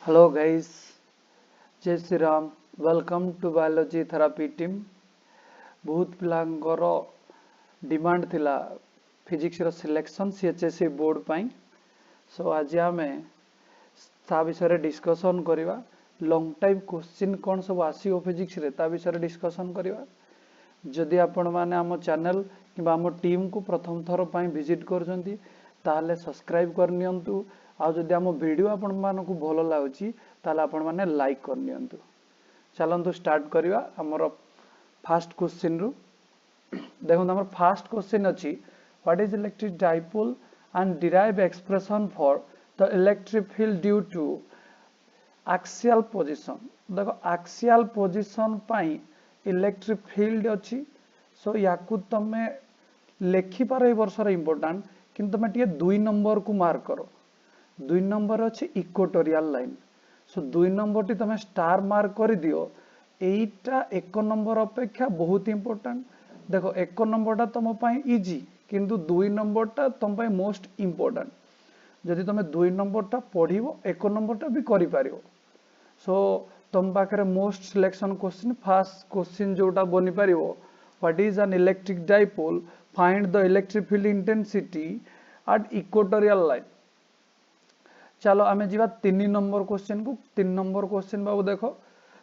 Hello guys, जय Shri Ram welcome to biology therapy team. बहुत पिलांकर डिमांड थिला फिजिक्स रो सिलेक्शन सीएचएससी बोर्ड पाई। सो आज आमे ता विषय डिस्कशन करवा। लॉन्ग टाइम क्वेश्चन कौन सब आसीओ फिजिक्स रे ता विषय डिस्कशन करवा। जदि आपण माने आम चैनल कि आम टीम को प्रथम थर पाई विजिट करजंती ताले सब्सक्राइब करनियंतु। आ जदि आम वीडियो आपण मानकु भलो लागुची ताले आपण माने लाइक करनियंतु। चलंतु स्टार्ट करवा हमर फर्स्ट क्वेश्चन रु। देखो हमर फर्स्ट क्वेश्चन अछि what is electric dipole and derive expression for the electric field due to axial position. देखो एक्सियल पोजीशन पाई इलेक्ट्रिक फील्ड अच्छी। सो याकू तमे लेखि पार ए वर्षर इंपोर्टेंट किंतु तमे टिके 2 नंबर को मार्क करो। 2 नंबर अच्छी इक्वेटोरियल लाइन। सो 2 नंबर टी तमे स्टार मार्क कर दियो। एटा 1 नंबर अपेक्षा बहुत इंपोर्टेंट। देखो 1 नंबर टा तम पाई इजी किंतु 2 नंबर टा तम पाई मोस्ट इंपोर्टेंट। जदि तमे 2 नंबर टा पढ़िबो 1 नंबर टा भी करि पारिबो। सो तुम पाखे most selection question first question जोटा बनी पारिबो what is an electric dipole find the electric field intensity at equatorial line. चलो आमे जीवा 3 नंबर क्वेश्चन को। 3 नंबर क्वेश्चन बाबू देखो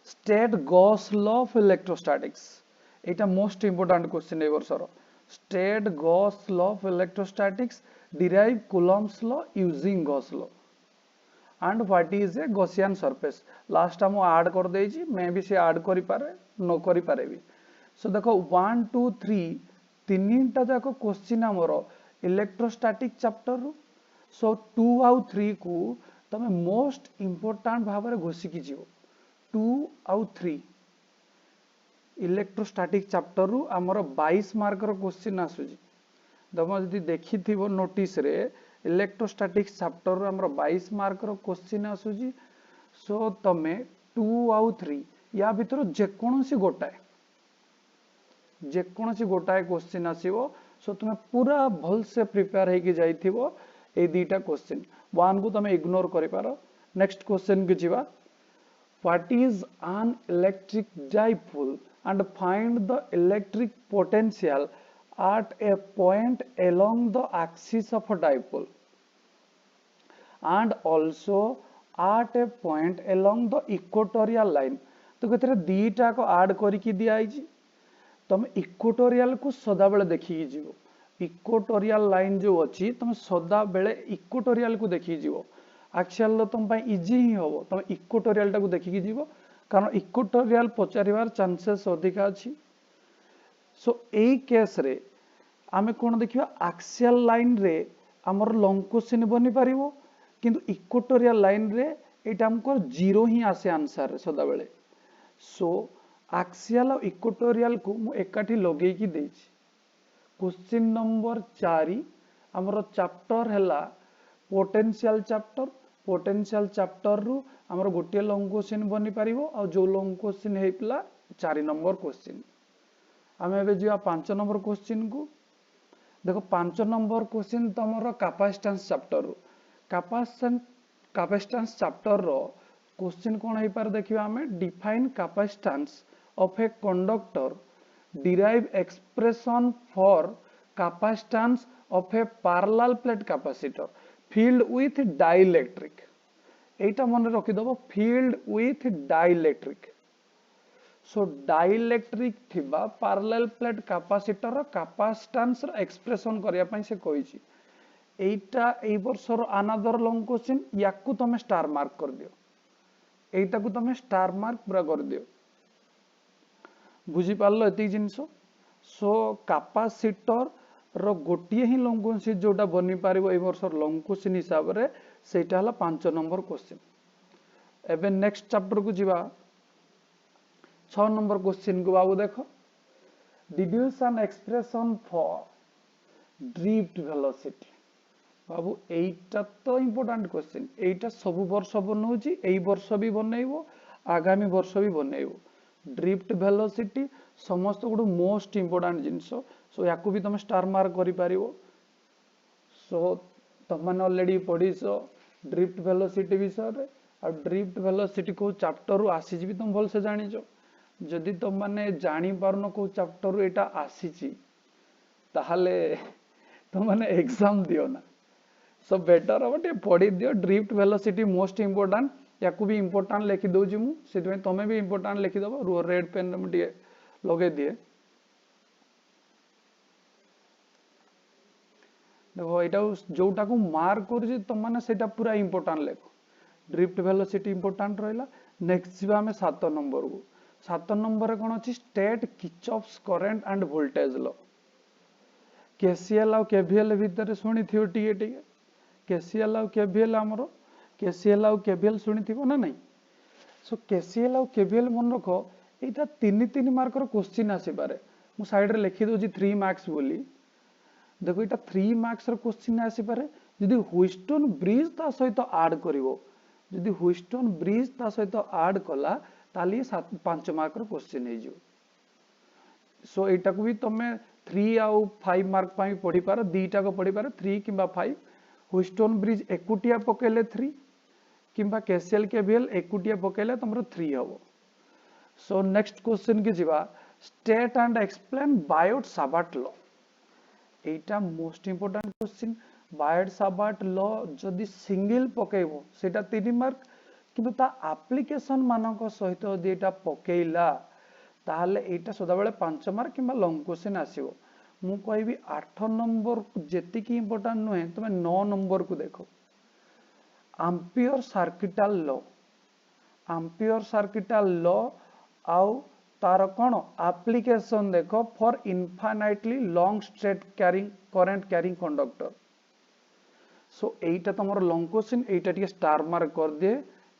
state Gauss law of electrostatics. एटा मोस्ट इंपोर्टेंट क्वेश्चन ए वर्षर। State Gauss law of electrostatics derive Coulomb's law using Gauss law and what is a Gaussian surface. Last हम ऐड कर देछि मे भी से ऐड करि पारे न करि पारे भी। सो देखो 1 2 3 तीनटा जाको क्वेश्चन हमरो इलेक्ट्रोस्टैटिक चैप्टर रु। सो 2 आउ 3 को तमे मोस्ट इंपोर्टेंट भाबरे घोषि कि जीवो। 2 आउ 3 इलेक्ट्रोस्टैटिक चैप्टर रु हमरो 22 मार्क रो क्वेश्चन आसुजी। तमे जदि देखिथिबो नोटिस रे इलेक्ट्रोस्टैटिक्स चैप्टर रो हमरो 22 मार्क रो क्वेश्चन आसुजी। सो तमे 2 आउ 3 या भीतर जेकोनसी गोटाए क्वेश्चन आसीबो। सो तुमे पूरा भल से प्रिपेयर हे कि जाइथिबो ए दीटा क्वेश्चन। 1 को तमे इग्नोर करि पारो। नेक्स्ट क्वेश्चन के जीवा what is an electric dipole and find the electric potential at a point along the axis of a dipole and also at a point along the equatorial line। तो कहते दीटा को add करिकी दिया आइछि। तुम equatorial को सदा बेले देखिकी जीवो। इक्वेटोरियल लाइन जो अछि तुम सदा बेले इक्वेटोरियल को देखिकी जीवो। एक्सियल लो तुम पाई इजी ही होबो। तुम इक्वेटोरियल टा को देखिकी जीवो कारण इक्वेटोरियल पचारिवार चांसेस अधिक अछि। सो एई केस रे आमे कोन देखिबा एक्सियल लाइन रे हमर लॉन्ग क्वेश्चन बनी पारिबो किंतु इक्वेटोरियल लाइन रे एटा हमको जीरो ही आसे आंसर सदा बेले। सो एक्सियल और इक्वेटोरियल को मु एकाठी लगेई की देछि। क्वेश्चन नंबर 4 हमर चैप्टर हैला पोटेंशियल चैप्टर। पोटेंशियल चैप्टर रु हमर गोटे लॉन्ग क्वेश्चन बनी पारिबो और जो लॉन्ग क्वेश्चन हेइपला 4 नंबर क्वेश्चन। आमे एबे जिया 5 नंबर क्वेश्चन को। देखो 5 नंबर क्वेश्चन तमरो कैपेसिटेंस चैप्टर रु। कैपेसिटेंस चैप्टर रो क्वेश्चन कोन हे पार देखिबा हमें define capacitance of a conductor derive expression for capacitance of a parallel plate capacitor filled with dielectric. एटा मन रखि दबो filled with dielectric. So dielectric थिबा पैरेलल प्लेट कैपेसिटर रो कैपेसिटेंस रो एक्सप्रेशन करिया पई से कहिछि। एटा ए वर्षर अनदर लॉन्ग क्वेश्चन याकू तमे स्टार मार्क कर दियो। एटा को तमे स्टार मार्क पूरा कर दियो। बुझी पारलो एति जिंसो। सो कैपेसिटर रो गोटिए ही लॉन्ग क्वेश्चन जोटा बनी पारिबो ए वर्षर लॉन्ग क्वेश्चन हिसाब रे सेटा हला 5 नंबर क्वेश्चन। एबे नेक्स्ट चैप्टर को जीवा 6 नंबर क्वेश्चन को बाबू देखो deduce an expression for drift velocity. बाबू एटा तो इंपोर्टेंट क्वेश्चन। एटा सब वर्ष बनौछि एई वर्ष भी बनेइबो आगामी वर्ष भी बनेइबो। ड्रिफ्ट वेलोसिटी समस्त गुड मोस्ट इंपोर्टेंट जिंसो। सो याकू भी तुम स्टार मार्क करि पारिबो। सो तुम माने ऑलरेडी पढिसो ड्रिफ्ट वेलोसिटी विषय रे आ ड्रिफ्ट वेलोसिटी को चैप्टर रु आसी भी तुम भल से जानि जो जदि तुम माने जानि पारनो को चैप्टर रु एटा आसी ताहले तुम माने एग्जाम दियो ना सो बेटर अब टे पढ़ी दियो ड्रिफ्ट वेलोसिटी मोस्ट इंपोर्टेंट याकू भी इंपोर्टेंट लिखि दउची मु सेति तमे भी इंपोर्टेंट लिखि दबो रो रेड पेन रे टे लगे दिए देखो एटा जोटा को मार्क कर तुम माने सेटा पूरा इंपोर्टेंट लेखो ड्रिफ्ट वेलोसिटी इंपोर्टेंट रहिला नेक्स्ट जीवा हमें 7 नंबर को 7 नंबर रे कोन अछि state Kirchhoff's current end voltage law KCL और केवीएल भीतर सुनी थियो टिके केसीएल और केवीएल हमरो केसीएल और केवीएल सुनी थियो ना नहीं सो केसीएल और केवीएल मन रखो एटा 3 मार्क रो क्वेश्चन आसी पारे मु साइड रे लिखि दोजी 3 मार्क्स बोली देखो एटा 3 मार्क्स रो क्वेश्चन आसी पारे जदि ह्विस्टन ब्रिज ता सहित ऐड करिवो जदि ह्विस्टन ब्रिज ता सहित ऐड कला ताली 5 मार्क रो क्वेश्चन हे जो सो एटा को भी तमे 3 आउ 5 मार्क पाई पढ़ी पार दीटा को पढ़ी पार 3 किंबा 5 ह्विस्टन ब्रिज एकुटिया पकेले 3 किंबा केसीएल केवीएल एकुटिया पकेले तमरो 3 हबो सो नेक्स्ट क्वेश्चन के जीवा state and explain Biot Savart law एटा most important question Biot Savart law जदि सिंगल पकेइबो सेटा 3 मार्क किंतु ता एप्लीकेशन मानको सहित जदि एटा पकेइला ताहले एटा सदा बेले 5 मार्क किंबा लॉन्ग क्वेश्चन आसीबो मु कहबी 8 नंबर जेति की इंपोर्टेंट नहे तमे 9 नंबर को देखो एम्पियर सर्किटल लॉ आउ तार कोन एप्लीकेशन देखो for infinitely long straight carrying current carrying conductor so Etah तमरो long question एटा टिके स्टार मार्क कर दे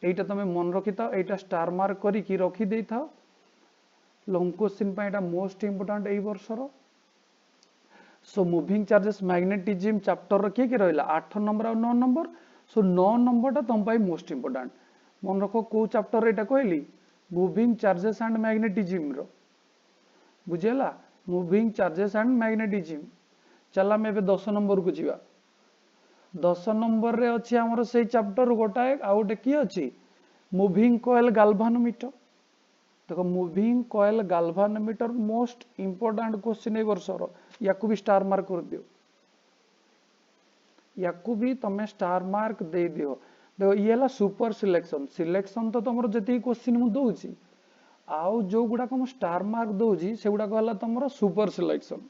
एटा तमे मन रखिता एटा स्टार मार्क करी की रखी देथा लॉन्ग क्वेश्चन पे एटा मोस्ट इंपोर्टेंट एई वर्षरो so moving charges magnetism chapter रखिए कि रहला 8 नंबर और 9 नंबर सो 9 नंबर टा तुम पाई मोस्ट इंपोर्टेंट मन रखो को चैप्टर एटा कहली मूविंग चार्जेस एंड मैग्नेटिज्म रो बुझेला मूविंग चार्जेस एंड मैग्नेटिज्म चला में 10 नंबर को जीवा 10 नंबर रे अछि हमर सेई चैप्टर गोटाए आउटे की अछि मूविंग कॉइल गाल्वानोमीटर देखो moving coil galvanometer most important question ए वर्षर याकू भी स्टार मार्क कर दियो याकू भी तमे स्टार मार्क दे दियो देखो ये हला सुपर सिलेक्शन तो तमरो जति क्वेश्चन मु दोउची आउ जो गुडा को स्टार मार्क दोउची से गुडा को हला तमरो सुपर सिलेक्शन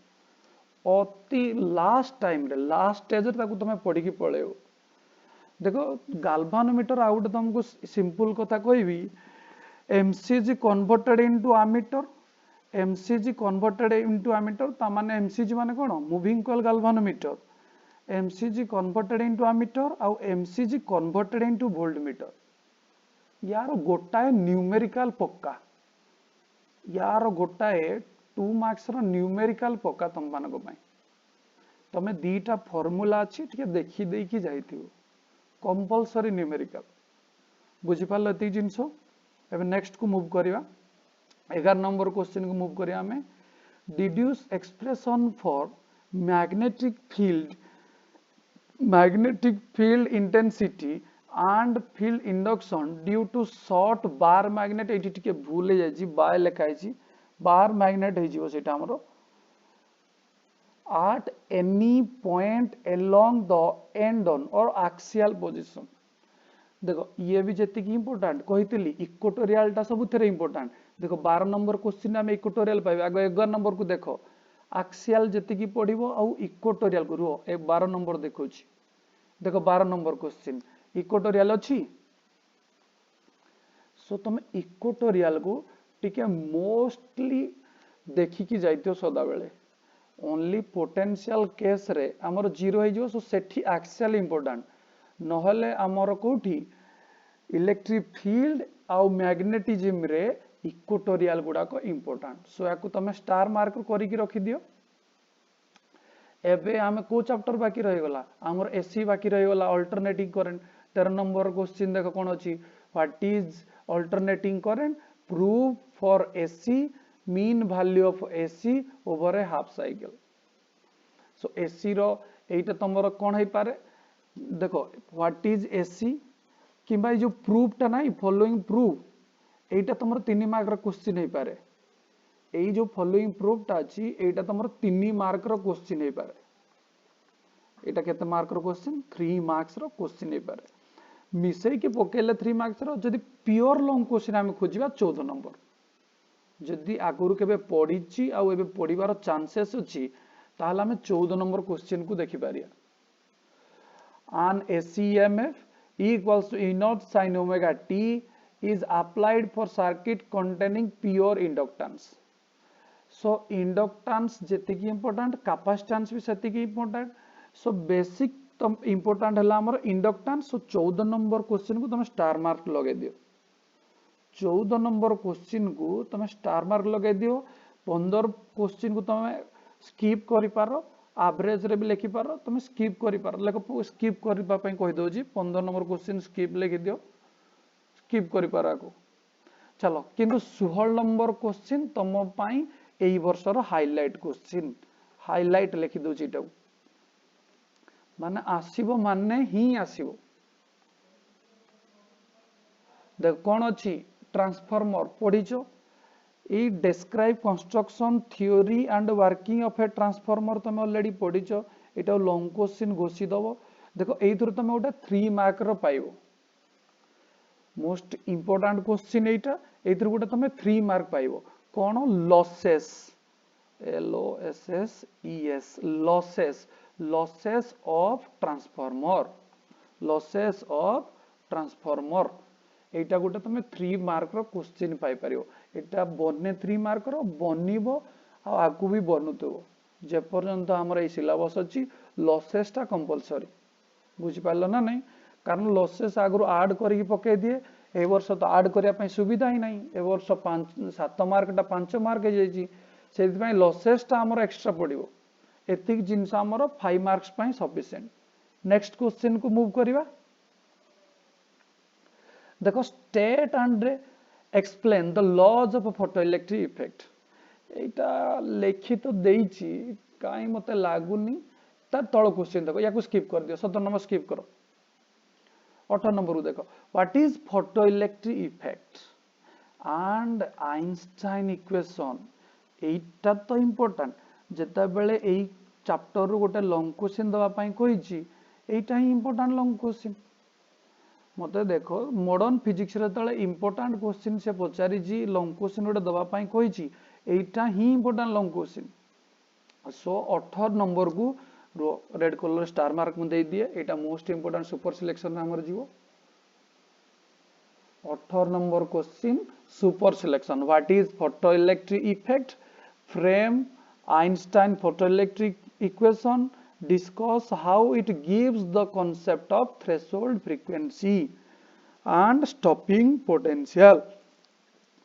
अति लास्ट टाइम रे लास्ट स्टेज रे ताकू तमे पढी की पळेओ देखो गाल्वानोमीटर आउट तुमको सिंपल कथा कहबी MCG converted into ammeter MCG converted into ammeter ता माने MCG माने कोन moving coil galvanometer MCG converted into ammeter आउ MCG converted into voltmeter यार गोटाए न्यूमेरिकल पक्का यार गोटाए 2 मार्क्स रो न्यूमेरिकल पक्का तुम मानको पई तमे दीटा फार्मूला अछि ठीक देखि देई की जाइथियो कंपलसरी न्यूमेरिकल बुझि पाल एती जिंसो एबे नेक्स्ट को मूव करिवा 11 नंबर क्वेश्चन को मूव करिया हमें deduce expression for magnetic field intensity and field induction due to short bar magnet एटी टिके भूल हे जाई बाय लिखाई छी बार मैग्नेट हे जीवो सेटा हमरो at any point along the end on or axial position देखो ये भी जेति की इंपोर्टेंट कहितली इक्वेटोरियल टा सब थेरे इंपोर्टेंट देखो 12 नंबर क्वेश्चन में इक्वेटोरियल पाइबे आगे 11 नंबर को देखो एक्सियल जेति की पढिबो आ इक्वेटोरियल को रुओ ए 12 नंबर देखो छी देखो 12 नंबर क्वेश्चन इक्वेटोरियल अछि सो तुम इक्वेटोरियल को टिके मोस्टली देखि की जाइतो सदा बेले ओनली पोटेंशियल केस रे हमर जीरो हे जो सो सेठी एक्सियल इंपोर्टेंट नहले हमर कोठी इलेक्ट्रिक फील्ड आउ मैग्नेटिज्म रे इक्वेटोरियल गुडा को इंपोर्टेंट सो याकू तमे स्टार मार्क करी की रखि दियो एबे हमें को चैप्टर बाकी रहि गला हमर एसी बाकी रहि गला अल्टरनेटिंग करंट 13 नंबर क्वेश्चन देखो कोन अछि what is alternating current prove for AC mean value of AC over a half cycle so AC रो एटा तमरो कोन हे पारे देखो व्हाट इज एसी किंबा ये जो प्रूफटा ना फॉलोइंग प्रूफ एटा तुम 3 मार्क रो क्वेश्चन हो पारे एई जो फॉलोइंग प्रूफटा अछि एटा तुम 3 मार्क रो क्वेश्चन हो पारे एटा केते मार्क रो क्वेश्चन 3 मार्क्स रो क्वेश्चन हो पारे मिसई के पकेले 3 मार्क्स रो जदी प्योर लॉन्ग क्वेश्चन हम खोजिबा 14 नंबर जदि आगुरु केबे पढ़िछि आ एबे पढ़िबार चांसेस अछि ताहले हम 14 नंबर क्वेश्चन को देखि Pariya an ACMF equals to E naught sin omega t is applied for circuit containing pure inductance so inductance जेतिकी important capacitance भी सेतिकी important so basic तम important हला हमर inductance so 14 नंबर क्वेश्चन को तुम स्टार मार्क लगे दियो 14 नंबर क्वेश्चन को तुम स्टार मार्क लगे दियो 15 क्वेश्चन को तुम स्किप करि पारो एवरेज रे भी लिखि पारो तुम स्किप करि पारो लेको स्किप करबा पई कहि दो जी 15 नंबर क्वेश्चन स्किप लिखि दियो स्किप करि पारो को चलो किंतु 16 नंबर क्वेश्चन तुम पई एई वर्षर हाइलाइट क्वेश्चन हाइलाइट लिखि दो जी टा माने आसीबो माने ही आसीबो देख कोन अछि ट्रांसफार्मर पढिचो ए describe construction theory and working of a transformer तुम ऑलरेडी पढिचो एटा लॉन्ग क्वेश्चन घोषि दबो देखो एथुर तुम ओटा 3 मार्क रो पाइबो मोस्ट इंपोर्टेंट क्वेश्चन एटा एथुर गोटा तुम 3 मार्क पाइबो कोन losses LOSSES losses losses of transformer एटा गोटे तुम 3 मार्क रो क्वेश्चन पाई परियो एटा बने 3 मार्क रो बनिबो आ आगु भी बनुतबो जे पर्यंत हमर ए सिलेबस अछि लॉसेस ता कंपलसरी बुझि पालो ना नहीं कारण लॉसेस आगु ऐड करी पके दिए ए वर्ष तो ऐड करिया पई सुविधा ही नहीं ए वर्ष 5 7 मार्क ता 5 मार्क जे जी सेति पई लॉसेस ता हमर एक्स्ट्रा पडिबो एतिक जिंस हमर 5 मार्क्स पई सफिशिएंट नेक्स्ट क्वेश्चन को मूव करिवा देखो state and explain the laws of photoelectric effect एटा लिखित देइछि काई मते लागुनी तार तळ क्वेश्चन देखो याको स्किप कर दियो 17 नंबर स्किप करो 18 नंबर को देखो what is photoelectric effect and Einstein equation एटा तो इंपोर्टेंट जेता बेले एई चैप्टर रो गोटे लॉन्ग क्वेश्चन दवा पई कहिछि एटा ही इंपोर्टेंट लॉन्ग क्वेश्चन मते देखो मॉडर्न फिजिक्स रे तळे इंपोर्टेंट क्वेश्चन से पचारि जी लॉन्ग क्वेश्चन गोटे दवा पई कहिछि एटा ही important long question so 18 number को रेड कलर स्टार मार्क में दे दिए एटा मोस्ट इंपोर्टेंट सुपर सिलेक्शन हमर जीवो 18 number question super selection what is photoelectric effect frame Einstein photoelectric equation discuss how it gives the concept of threshold frequency and stopping potential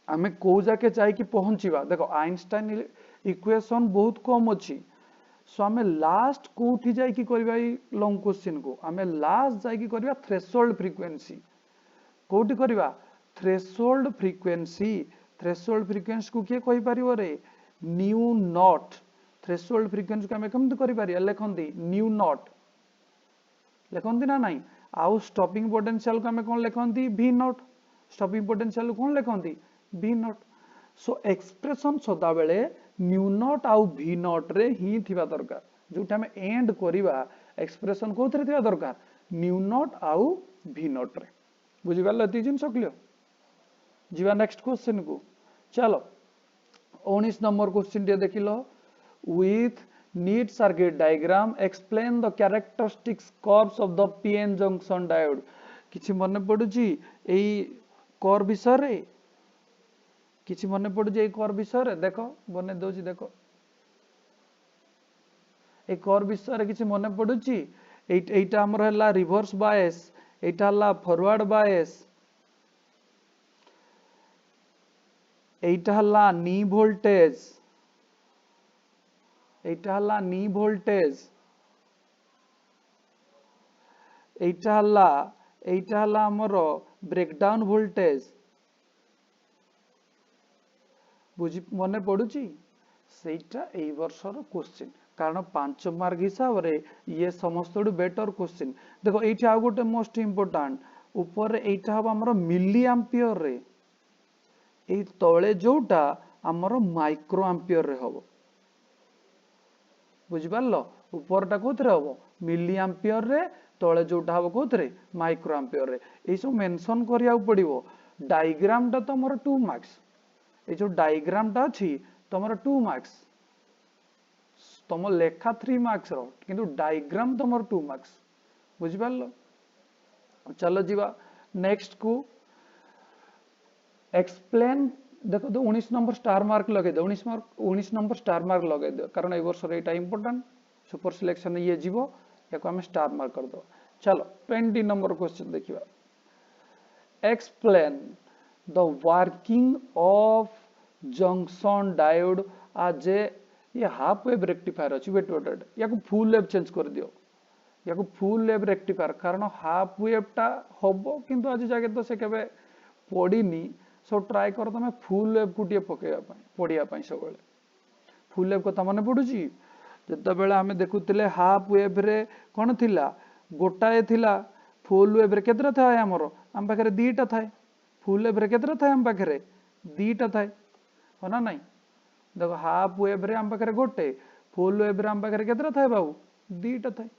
आमे को जाके चाहि कि पहुंचीबा देखो आइंस्टाइन इक्वेशन बहुत कम अछि सो आमे लास्ट कोठी जाय कि करबा लॉन्ग क्वेश्चन को आमे लास्ट जाय कि करबा थ्रेशोल्ड फ्रीक्वेंसी कोठी करबा थ्रेशोल्ड फ्रीक्वेंसी को के कहि परिबो रे न्यू नॉट थ्रेशोल्ड फ्रीक्वेंसी को केमति करि पारिया लेखंदी न्यू नॉट लेखंदी ना नहीं आउ स्टॉपिंग पोटेंशियल को कोन लेखंदी v नॉट स्टॉपिंग पोटेंशियल कोन लेखंदी v नॉट सो एक्सप्रेशन सदा बेले न्यू नॉट आउ v नॉट रे ही थिबा दरकार जोटा हम एंड करिवा एक्सप्रेशन कोथरे थिबा दरकार न्यू नॉट आउ v नॉट रे बुझि पाल ती जिन सकलियो जीवा नेक्स्ट क्वेश्चन को चलो 19 नंबर क्वेश्चन दे देखिलो with neat circuit diagram explain the characteristics curves of the pn junction diode किछि मने पडुची एई कर विषय रे किछि मने पडुची एई कर विषय रे देखो बने दोची देखो ए कर विषय रे किछि मने पडुची एईटा हमर हला रिवर्स बायस एईटा हला फॉरवर्ड बायस एईटा हला नी वोल्टेज एटा हला नी वोल्टेज एटा हला हमर ब्रेकडाउन वोल्टेज बुझी मने पडुची सेटा एई वर्षर क्वेश्चन कारण 5 मार्क हिसाब रे ये समस्तडु बेटर क्वेश्चन देखो एटा आ गोटे मोस्ट इंपोर्टेंट ऊपर एटा हम हमरो मिली एम्पियर रे ए तळे जोटा हमरो माइक्रो एम्पियर रे हबो बुझि पारलो ऊपरटा कोथरे हबो मिली एम्पियर रे तळे जोटा हबो कोथरे माइक्रो एम्पियर रे ए सब मेंशन करिया पड़िबो डायग्राम टा तमरो 2 मार्क्स ए जो डायग्राम टा अछि तमरो 2 मार्क्स तम लेखा 3 मार्क्स रो किंतु डायग्राम तमरो 2 मार्क्स बुझि पारलो चलो जीवा नेक्स्ट को एक्सप्लेन देखो तो 19 नंबर स्टार मार्क लगे दो 19 नंबर स्टार मार्क लगे दो कारण ए वर्ष रे एटा इंपोर्टेंट सुपर सिलेक्शन ये जीवो याको हम स्टार मार्क कर दो चलो 20 नंबर क्वेश्चन देखिबा explain the working of junction diode आज ये हाफ वेव रेक्टिफायर अछि वेट वेट याको फुल वेव चेंज कर दियो याको फुल वेव रेक्टिफायर कारण हाफ वेव टा होबो किंतु आज जाके तो से केबे पड़ीनी सो ट्राई कर तमे फुल वेव कुटिए पकेया पड़िया सब बेले फुल वेव कथा मन पड़ुची जत बेले आमे देखुतिले हाफ वेव रे कोन थिला गोटाए थिला फुल वेव रे केतरा थाए हमरो हम पाखरे दीटा थाए फुल वेव रे केतरा थाए हम पाखरे दीटा थाए होना नहीं देखो हाफ वेव रे हम पाखरे गोटे फुल वेव रे हम पाखरे केतरा थाए बाबू दीटा थाए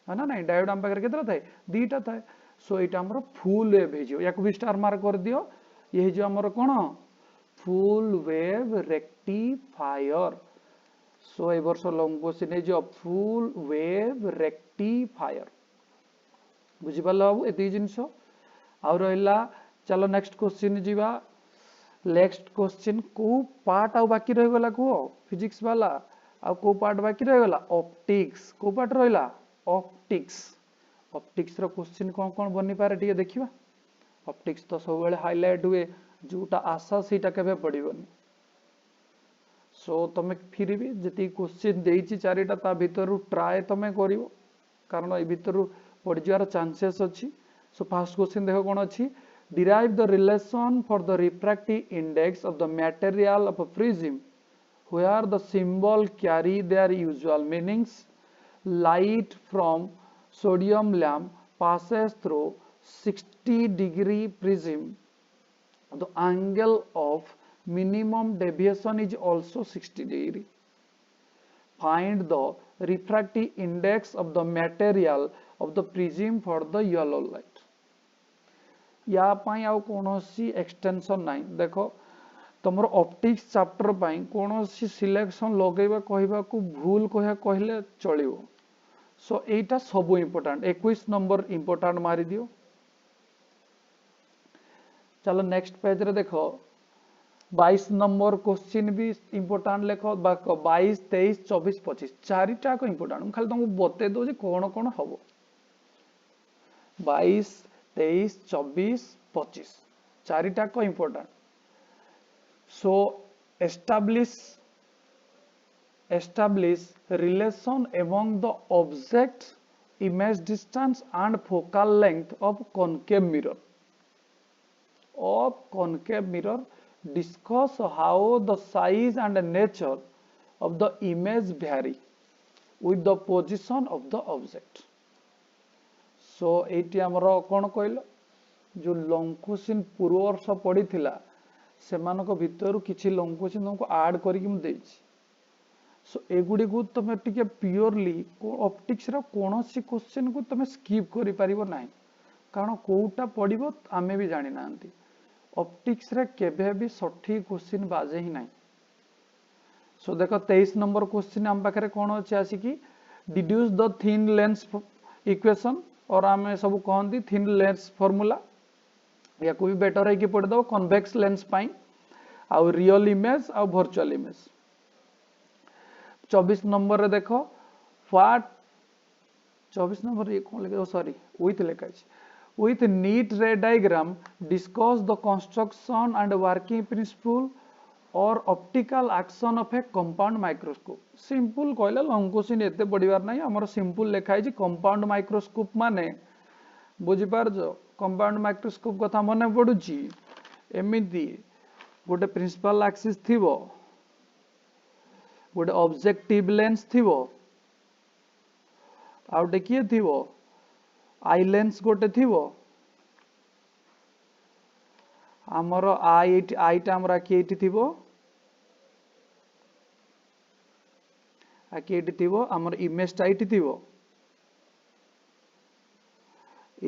है ना नहीं डायोड हम पाखरे केतरा थाए दीटा थाए सो एटा हमरो फुल वेव हे जो याको भी स्टार मार्क कर दियो ये जो हमरो कोन फुल वेव रेक्टिफायर सो ए वर्ष लॉन्ग क्वेश्चन है जो फुल वेव रेक्टिफायर बुझि पालो बाबू एती जिंस और रहला चलो नेक्स्ट क्वेश्चन जीवा नेक्स्ट क्वेश्चन को पार्ट आउ बाकी रह गला को फिजिक्स वाला आ को पार्ट बाकी रह गला ऑप्टिक्स को पार्ट रहला ऑप्टिक्स ऑप्टिक्स रो क्वेश्चन कोन कोन बनि पारे ठीक देखिबा ऑप्टिक्स तो सब बेले हाईलाइट हुए जोटा आशा सीटा केबे पड़िबनी सो तमे फिर भी जति क्वेश्चन देइची चारिटा ता भीतर ट्राई तमे करिवो कारण ए भीतर पड़ जार चांसेस अछि सो फर्स्ट क्वेश्चन देखो कोन अछि derive the relation for the refractive index of the material of a prism where the symbol carry their usual meanings light from sodium lamp passes through 60-degree prism the angle of minimum deviation is also 60 degree find the refractive index of the material of the prism for the yellow light या पाई आउ कोनोसी extension नाही देखो तमरो optics chapter पाई कोनोसी selection लगेबा कहबा को भूल कहले चलिवो सो एटा सब इंपोर्टेंट 21 नंबर इंपोर्टेंट मारी दियो चलो नेक्स्ट पेज रे देखो 22 नंबर क्वेश्चन भी इंपोर्टेंट लेखो 22 23 24 25 चारिटा को इंपोर्टेंट खाली तुमको बते दो जे कोन कोन हबो 22 23 24 25 चारिटा को important so establish relation among the object image distance and focal length of concave mirror discuss how the size and nature of the image vary with the position of the object so eighty हमरो कोन कहलो जो long question पूर्व वर्ष पड़ी थिला सेमानको भितरु किछि long question तुमको add करिकि हम देछि सो एगुडी को तमे टिके प्योरली ऑप्टिक्स रो कोनोसी क्वेश्चन को तमे स्किप करि परिबो नाही कारण कोउटा पडिबो आमे भी जानि नांती ऑप्टिक्स रे केबे भी सठिक क्वेश्चन बाजे ही नाही सो देखो 23 नंबर क्वेश्चन हम पाखरे कोन अछि आसी कि deduce the thin lens equation और आम सब कहती थिन लेंस फॉर्मूला या को भी बेटर है कि पढ़ दो कन्वेक्स लेंस पाई आउ रियल इमेज आउ वर्चुअल इमेज 24 नंबर रे देखो व्हाट 24 नंबर ये कौन लिखे सॉरी विथ लिखा है with neat ray diagram discuss the construction and working principle और optical action of a compound microscope simple कहले लॉन्ग क्वेश्चन एते पढ़िबार नाही हमर सिंपल लिखा है कंपाउंड माइक्रोस्कोप माने बुझी पार जो कंपाउंड माइक्रोस्कोप कथा मने पडुची एमिति गोटे प्रिंसिपल एक्सिस थिबो गोटे ऑब्जेक्टिव लेंस थिबो आउटे किए थिबो आई लेंस गोटे थिबो आमर आईटा आमर आखि एठी थिबो आखि एठी थिबो आमर इमेज टा एठी थिबो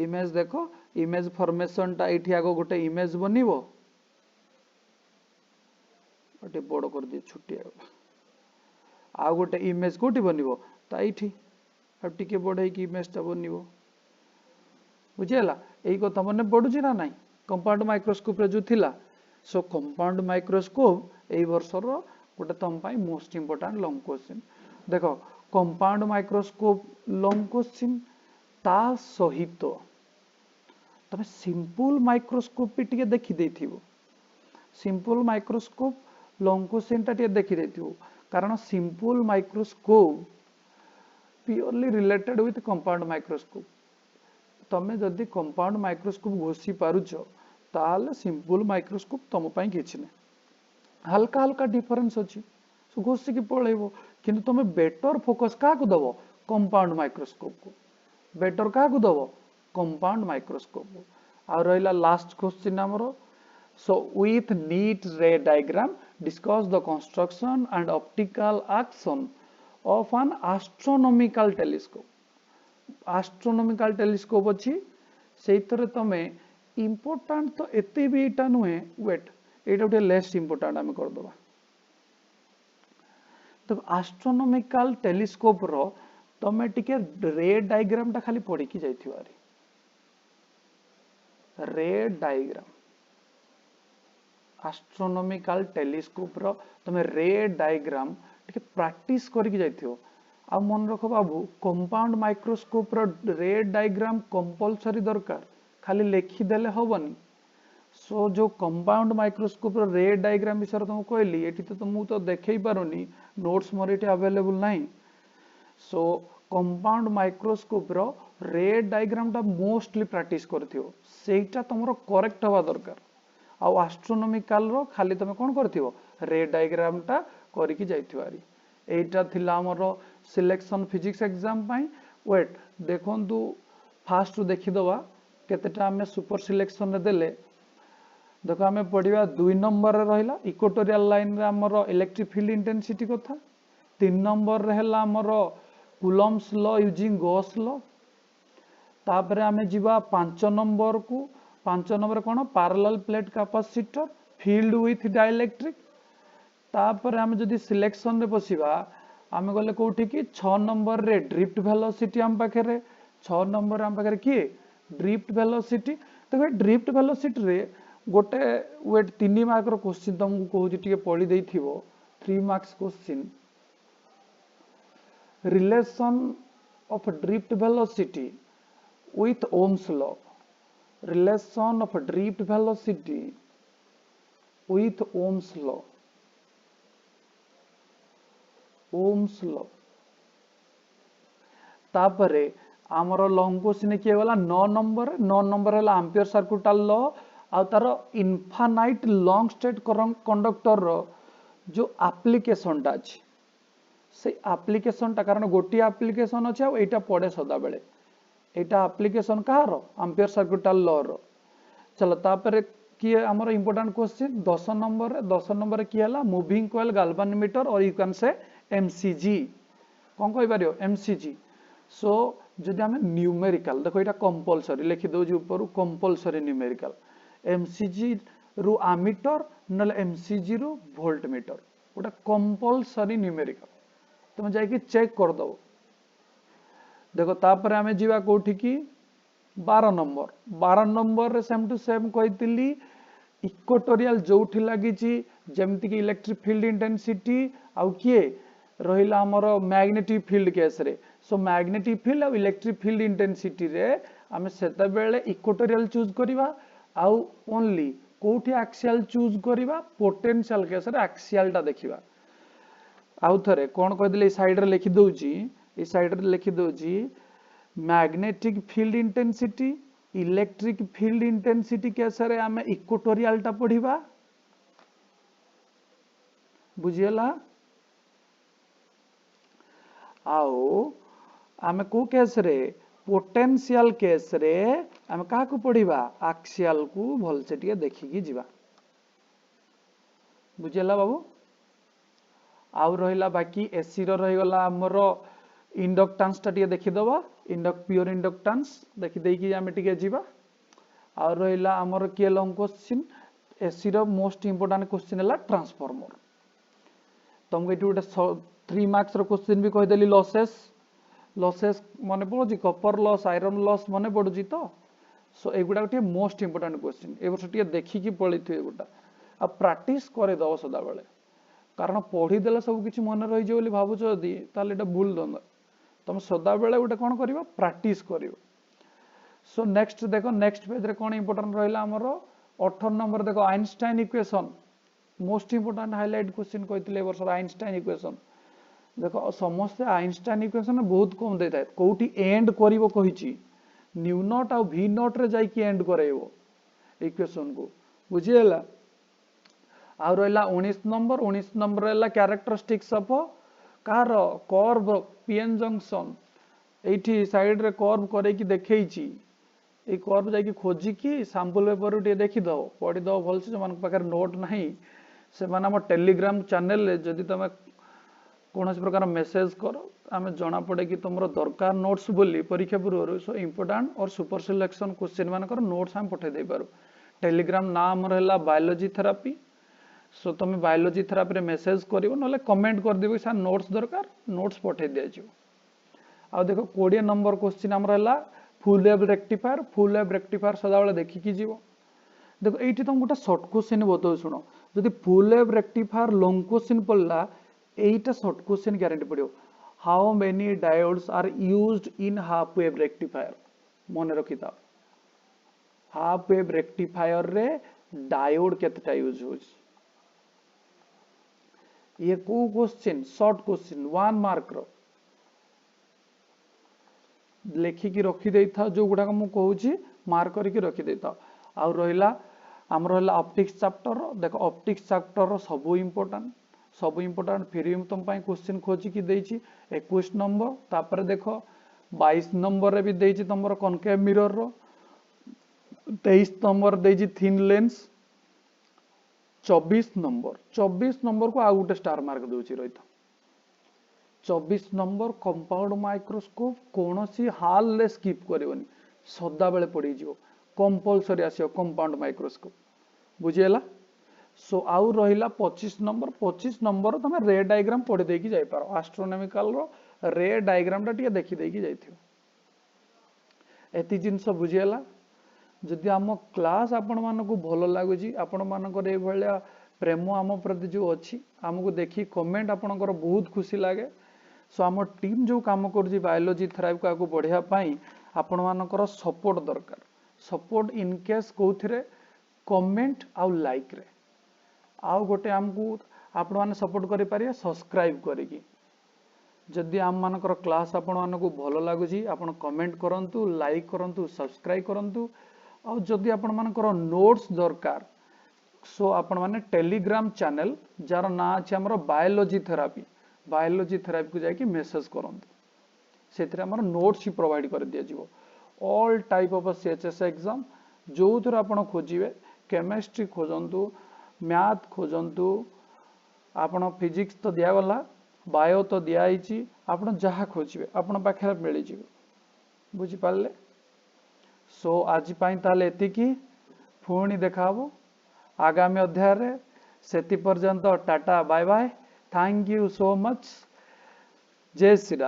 इमेज देखो इमेज फॉर्मेशन टा एठी आगो गोटे इमेज बनिबो ओटे बड़ कर दे छुट्टी आ गोटे इमेज कोठी बनिबो ता एठी अब टिके बड़ाई की इमेज टा बनिबो बुझेला एई कथा मने पडुची ना नाही कंपाउंड माइक्रोस्कोप रे जो थिला सो कंपाउंड माइक्रोस्कोप एई वर्षर गोटे तम पाई मोस्ट इंपोर्टेंट लॉन्ग क्वेश्चन देखो कंपाउंड माइक्रोस्कोप लॉन्ग क्वेश्चन ता सहित तमे सिंपल माइक्रोस्कोप भी टिके देखि देथिबो सिंपल माइक्रोस्कोप लॉन्ग क्वेश्चन टा टिके देखि देथिबो कारण simple microscope purely related with compound microscope तमे जदि कंपाउंड माइक्रोस्कोप घोषी पारुछ ताले सिंपल माइक्रोस्कोप तम पई किछि नै हल्का हल्का डिफरेंस अछि सो घोषी की पळेबो किंतु तमे बेटर फोकस का को दबो कंपाउंड माइक्रोस्कोप को बेटर का को दबो कंपाउंड माइक्रोस्कोप आ रहिला लास्ट क्वेश्चन हमरो so with neat ray diagram discuss the construction and optical action of an astronomical telescope अच्छी से तमें इम्पोर्टाट तो एते भी एटा नुहे वेट एटा गोटे लेस इम्पोर्टाट आम करदे तो एस्ट्रोनॉमिकल टेलीस्कोप रो तमें टिके रे डायग्राम टा खाली पढ़ी की जाइथिबारी रे डायग्राम एस्ट्रोनॉमिकल टेलीस्कोप रो तमें रे डायग्राम टिके प्रैक्टिस करके जाइथियो आ मन रख बाबू कंपाउंड माइक्रोस्कोप रो रे डायग्राम कंपलसरी दरकार खाली लिखि देले होबनी सो जो कंपाउंड माइक्रोस्कोप रो रे डायग्राम विषय तुम कहली एठी तो तुमको तो देखै पारोनी नोट्स मोर एठी अवेलेबल नाही सो कंपाउंड माइक्रोस्कोप रो रे डायग्राम टा मोस्टली प्रैक्टिस करथियो सेटा तुमरो करेक्ट हवा दरकार आ एस्ट्रोनॉमिकल रो खाली तुम कोन करथियो रे डायग्राम टा करिकि जाइथिवारी एटा थिला हमरो सिलेक्शन फिजिक्स एग्जाम पाई वेट देखंतु फास्ट देखि दवा केतेटा हमें सुपर सिलेक्शन रे देले देखो आम पढ़ा 2 नंबर रे रहिला इक्वेटोरियल लाइन रे हमरो इलेक्ट्रिक फील्ड इंटेंसिटी कथा 3 नंबर रे हला हमरो Coulomb's law using Gauss law तापरे आमे जीवा 5 नंबर को 5 number cone parallel plate capacitor filled with dielectric तापरे आमे जदी सिलेक्शन रे बसिबा आमे गले कोठी की 6 नंबर रे ड्रिफ्ट वेलोसिटी हम पाखे रे 6 नंबर हम पाखे की ड्रिफ्ट वेलोसिटी तो ड्रिफ्ट वेलोसिटी रे गोटे वेट 3 मार्क रो क्वेश्चन तुमको कहूची टिके पढ़ी देथिबो 3 marks question relation of drift velocity with Ohm's law relation of drift velocity with Ohm's law तापरे आमर लॉन्ग क्वेश्चन किए गला 9 नंबर है एम्पियर सर्किटल लॉ आ तार इनफाइनाइट लॉन्ग स्टेट कंडक्टर रो जो एप्लीकेशन टा अछि से एप्लीकेशन टा कारण गोटी एप्लीकेशन अछि आ एटा पड़े सदा बेले एटा एप्लीकेशन कहार एम्पियर सर्किटल लॉ रो चलो तापरे किए हमर इंपोर्टेंट क्वेश्चन 10 नंबर किए हला मूविंग कॉइल गाल्वानोमीटर और यू कैन से एमसीजी कोन कहि पारियो एमसीजी सो जदि हमें न्यूमेरिकल देखो एटा कंपलसरी लिखि दो जे ऊपर कंपलसरी न्यूमेरिकल एमसीजी रु एमीटर नले एमसीजी रु वोल्टमीटर ओटा कंपलसरी न्यूमेरिकल तुम जाई कि चेक कर दो देखो तापर आमे जीवा कोठी की 12 नंबर रे सेम टू सेम कहितली इक्वेटोरियल जोठी लागि छि जेमति कि इलेक्ट्रिक फील्ड इंटेंसिटी आउ किए रहिला हमर मैग्नेटिक फील्ड केस रे सो मैग्नेटिक फील्ड आ इलेक्ट्रिक फील्ड इंटेंसिटी रे आमे सेते बेले इक्वेटोरियल चूज करिवा आउ ओनली कोठी एक्सियल चूज करिवा पोटेंशियल केस रे एक्सियल टा देखिबा आउ थरे कोन कहदिले साइड रे लिखि दउची इस साइड रे लिखि दउची magnetic field intensity electric field intensity case रे आमे इक्वेटोरियल टा पढिबा बुझियला आओ आमे को केस रे पोटेंशियल केस रे आम क्या पढ़ा एक्सियल को भल से देखिकी जीवा बुझेला बाबू आउ रहिला बाकी एसी रो रहीगला हमर इंडक्टेंस टा देखिदबा प्योर इंडक्टेंस देखि देकी आमे टिके जीवा आ रहिला हमर के लॉन्ग क्वेश्चन एसी रो मोस्ट इंपोर्टेंट क्वेश्चन है ट्रांसफार्मर तुमको ये गोटे 3 मार्क्स रो क्वेश्चन भी कहीदेली लॉसेस मन पड़ो कपर लॉस आयरन लॉस मन पड़ू तो सो एगुड़ा गोटे मोस्ट इंपोर्टेंट क्वेश्चन ए वर्ष टे देखिकी पड़ी थे एगुटा आ प्रैक्टिस करदेव सदा बेले कारण पढ़ीदे सब किसी मन रही भावुच जदि ताले भूल दंदा तुम सदा बेले गोटे कौन कर प्रैक्टिस कर सो नेक्स्ट देखो नेक्स्ट पेज रे कौन इंपोर्टेंट रहा आमर 18 नंबर देखो Einstein equation most important highlight question कहते वर्ष आइंस्टाइन इक्वेशन देखो समस्ते आइंस्टाइन इक्वेशन बहुत कम देता है कौटी एंड करिवो कहिची न्यू नॉट आ वी नॉट रे जाई की एंड करैबो इक्वेशन को बुझिएला आ रहा 19 नंबर रहा characteristics of car curve PN junction एठी साइड रे कर्व करे की देखैची ए कर्व जाई की खोजी की सैंपल पेपर टे देखि दो पढ़ी दो भल से मन पाकर नोट नाही से माने हम टेलीग्राम चैनल ले जदि तमे कौन प्रकार मेसेज कर आम जना पड़े कि तुम दरकार नोट्स बोली परीक्षा पूर्व सो इम्पोर्टाट और सुपर सिलेक्शन क्वेश्चन मान नोट्स आम पठे दे पारू टेलीग्राम नाम रहा बायोलॉजी थेरापी सो तुम बायोलॉजी थेरापी रे मेसेज कर ना कमेंट कर देबो सर नोट्स दरकार नोट्स पठे दिया आ देखो 20 नंबर क्वेश्चन आम रहा फुल वेव रेक्टिफायर सदा बेले देखिकी जीव देखो ये तुम गोटे सर्ट क्वेश्चन बताओ शुण जदि full wave rectifier long question पड़ला एटा शॉर्ट क्वेश्चन ग्यारंटी पड़ो how many diodes are used in half wave rectifier मन रखी था हाफ वेव रेक्टिफायर रे डायोड केतेटा यूज हो ये को क्वेश्चन शॉर्ट क्वेश्चन 1 मार्क रो लेखिकी रखी दे था जो गुडा मु कहूची मार्क करके रखी दे था आ रहिला हमर रहिला ऑप्टिक्स चैप्टर देखो ऑप्टिक्स चैप्टर सब इंपोर्टेंट फिर तुम क्वेश्चन खोजिकी देछि 21 नंबर तापर देखो 22 नंबर रे भी देछि तुमरो कनकेव मिरर रो 23 नंबर देछि थिन लेंस 24 नंबर को आ गोटे स्टार मार्क दोछि रहिता 24 नंबर कंपाउंड माइक्रोस्कोप कौन सी हाल ले स्किप करबनी सदा बेले पड़ी जीवो कंपलसरी आसियो कंपाउंड माइक्रोस्कोप बुझिएला सो आउ रहिला 25 नंबर तुम रे डायग्राम पढ़ी देकी जाई पारो एस्ट्रोनॉमिकल रो रे डायग्राम टा टिके देखि देकी जाइथियो एति जिंस बुझिएला जदि आम क्लास आपण मानकु भलो लागुची आपण मानकर ए भलिया प्रेम आम प्रति जो अच्छी आमको देखी कमेंट आपणकर बहुत खुशी लगे सो आम टीम जो काम कर बायोलॉजी थेरापी को बढ़िया आपण मानकर सपोर्ट दरकार सपोर्ट इन केस कौथिरे कमेंट आउ लाइक रे आउ गोटे आमको आपण माने सपोर्ट करि पारिए सब्सक्राइब करिकी जदि आम मानकर क्लास आपण मानकु भलो लागुची आपण कमेंट करंतु लाइक करंतु सब्सक्राइब करंतु आउ जदि आपण मानकर नोट्स दरकार सो आपण माने टेलीग्राम चैनल जार ना अछि हमर बायोलॉजी थेरापी को जाके मेसेज करंतु सेतरे हमर नोट्स ही प्रोवाइड कर दिया जीवो all type of CHS exam जो थर आपण खोजिवे केमिस्ट्री खोजंतु मैथ खोजंतु आपण फिजिक्स तो दिया गला बायो तो दिया आइची आपण जहा खोजिवे आपण पाखे मिली जीवो बुझी पाले सो आज पाई ताले एतिकी पुणी देखाबो आगामी अध्याय रे सेति पर्यंत tata bye bye thank you so much जय श्री राम।